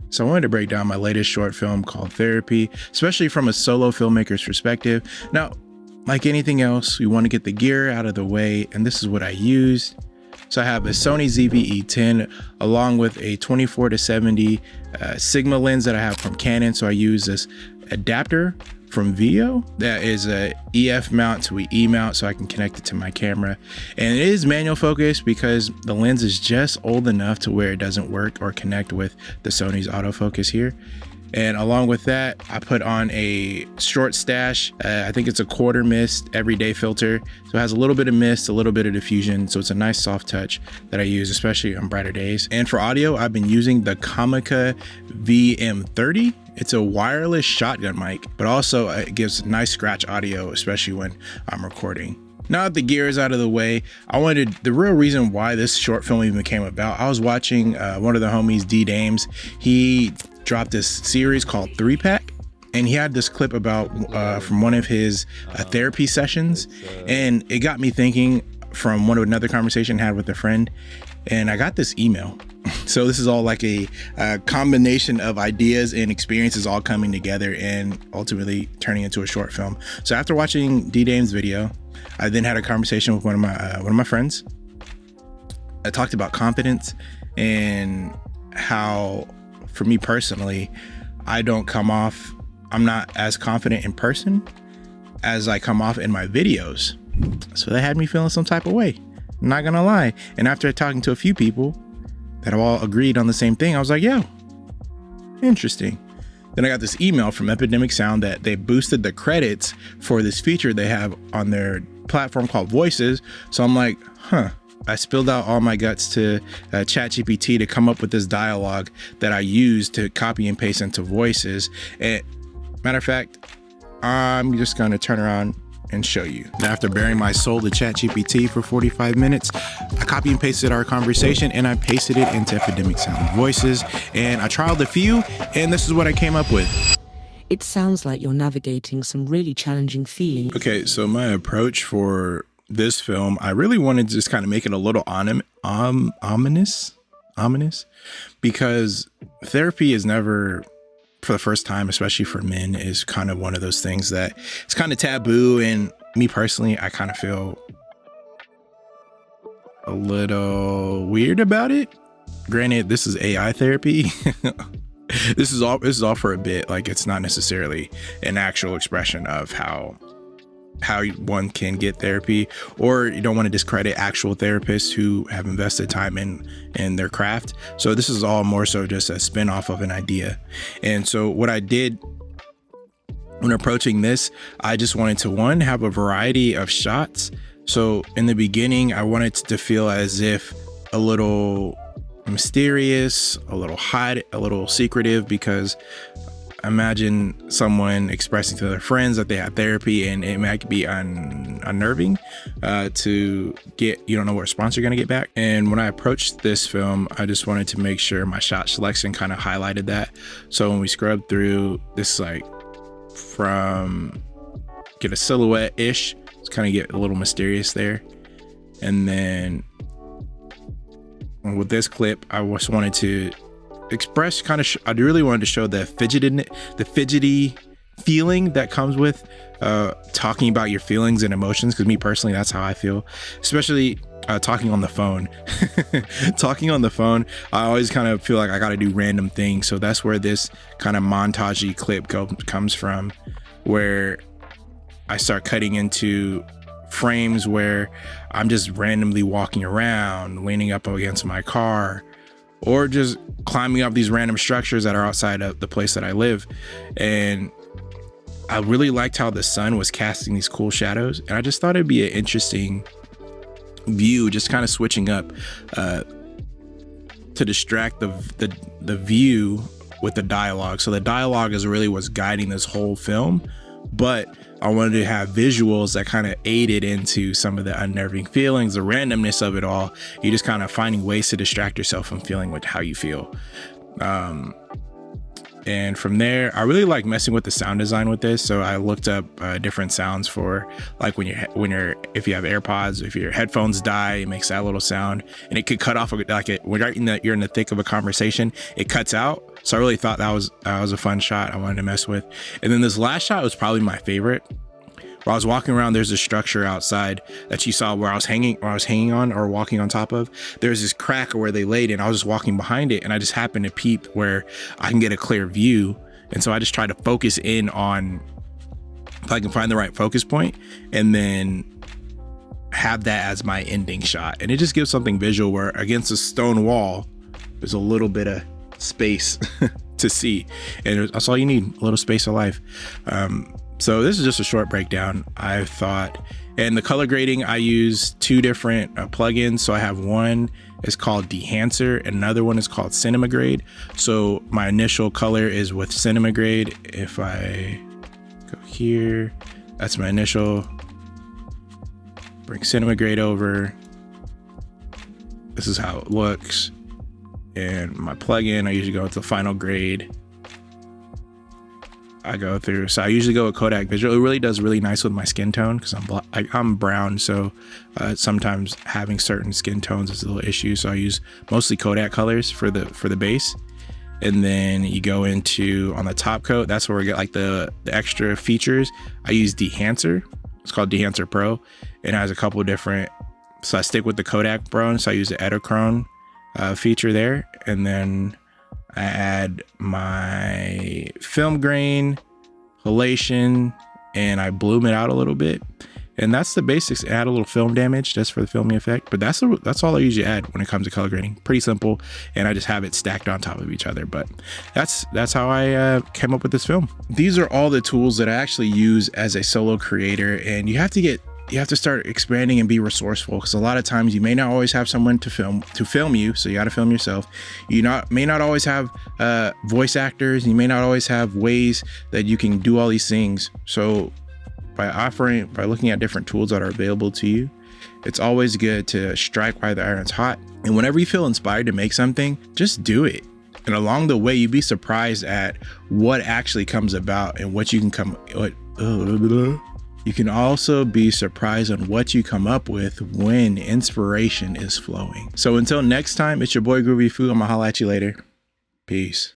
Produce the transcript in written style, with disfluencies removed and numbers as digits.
So I wanted to break down my latest short film called Therapy, especially from a solo filmmaker's perspective. Now, like anything else, we want to get the gear out of the way, and this is what I used. So I have a Sony ZV-E10 along with a 24-70 Sigma lens that I have from Canon. So I use this adapter from Vio that is a EF mount to an E mount, so I can connect it to my camera. And it is manual focus because the lens is just old enough to where it doesn't work or connect with the Sony's autofocus here. And along with that, I put on a short stash. I think it's a quarter mist everyday filter. So it has a little bit of mist, a little bit of diffusion. So it's a nice soft touch that I use, especially on brighter days. And for audio, I've been using the Comica VM30. It's a wireless shotgun mic, but also it gives nice scratch audio, especially when I'm recording. Now that the gear is out of the way, the real reason why this short film even came about, I was watching one of the homies, D-Dames. He dropped this series called 3-Pack, and he had this clip about from one of his therapy sessions, and it got me thinking from another conversation I had with a friend, and I got this email. So this is all like a combination of ideas and experiences all coming together and ultimately turning into a short film. So after watching D-Dame's video, I then had a conversation with one of my friends. I talked about confidence and how, for me personally, I'm not as confident in person as I come off in my videos. So that had me feeling some type of way, I'm not gonna lie. And after talking to a few people that have all agreed on the same thing, I was like, yo, interesting. Then I got this email from Epidemic Sound that they boosted the credits for this feature they have on their platform called Voices. So I'm like, huh. I spilled out all my guts to ChatGPT to come up with this dialogue that I used to copy and paste into Voices. And matter of fact, I'm just gonna turn around and show you. Now, after bearing my soul to ChatGPT for 45 minutes, I copy and pasted our conversation and I pasted it into Epidemic Sound Voices, and I trialed a few, and this is what I came up with. It sounds like you're navigating some really challenging feelings. Okay, so my approach for this film, I really wanted to just kind of make it a little ominous, because therapy is never, for the first time, especially for men, is kind of one of those things that it's kind of taboo. And me personally, I kind of feel a little weird about it. Granted, this is AI therapy. This is all for a bit. Like, it's not necessarily an actual expression of how one can get therapy, or you don't want to discredit actual therapists who have invested time in their craft. So this is all more so just a spin-off of an idea. And so what I did when approaching this, I just wanted to have a variety of shots. So in the beginning, I wanted to feel as if a little mysterious, a little hide, a little secretive, because imagine someone expressing to their friends that they have therapy, and it might be unnerving to get, you don't know what response you're going to get back. And when I approached this film, I just wanted to make sure my shot selection kind of highlighted that. So when we scrubbed through this, like, from get a silhouette ish, it's kind of get a little mysterious there. And then with this clip, I just wanted to express I really wanted to show the fidgety feeling that comes with talking about your feelings and emotions, because me personally, that's how I feel, especially talking on the phone. Talking on the phone, I always kind of feel like I got to do random things. So that's where this kind of montagey clip comes from, where I start cutting into frames where I'm just randomly walking around, leaning up against my car, or just climbing up these random structures that are outside of the place that I live. And I really liked how the sun was casting these cool shadows, and I just thought it'd be an interesting view, just kind of switching up to distract the view with the dialogue. So the dialogue is really what's guiding this whole film, but I wanted to have visuals that kind of aided into some of the unnerving feelings, the randomness of it all. You just kind of finding ways to distract yourself from feeling how you feel. And And from there, I really like messing with the sound design with this. So I looked up different sounds for like if you have AirPods, if your headphones die, it makes that little sound, and it could cut off like when you're in the thick of a conversation, it cuts out. So I really thought that was a fun shot I wanted to mess with. And then this last shot was probably my favorite. While I was walking around, there's a structure outside that you saw where I was hanging on or walking on top of. There's this crack where they laid, and I was just walking behind it, and I just happened to peep where I can get a clear view. And so I just try to focus in on if I can find the right focus point, and then have that as my ending shot. And it just gives something visual where against a stone wall, there's a little bit of space to see, and that's all you need, a little space of life. So this is just a short breakdown, I thought. And the color grading, I use two different plugins. So I have one is called Dehancer, and another one is called Cinema Grade. So my initial color is with Cinema Grade. If I go here, that's my initial. Bring Cinema Grade over. This is how it looks. And my plugin, I usually go with the final grade. I go through. So I usually go with Kodak Visual. It really does really nice with my skin tone because I'm brown. So sometimes having certain skin tones is a little issue. So I use mostly Kodak colors for the base. And then you go into on the top coat. That's where we get like the extra features. I use Dehancer. It's called Dehancer Pro. It has a couple different. So I stick with the Kodak Brown. So I use the Edachrome feature there. And then I add my film grain, halation, and I bloom it out a little bit. And that's the basics. Add a little film damage just for the filming effect. But that's all I usually add when it comes to color grading. Pretty simple. And I just have it stacked on top of each other. But that's how I came up with this film. These are all the tools that I actually use as a solo creator. And you have to start expanding and be resourceful, because a lot of times you may not always have someone to film you, so you got to film yourself. You may not always have voice actors. You may not always have ways that you can do all these things. So by looking at different tools that are available to you, it's always good to strike while the iron's hot. And whenever you feel inspired to make something, just do it. And along the way, you'd be surprised at what actually comes about and what you can You can also be surprised on what you come up with when inspiration is flowing. So until next time, it's your boy Groovy Fu. I'm gonna holla at you later. Peace.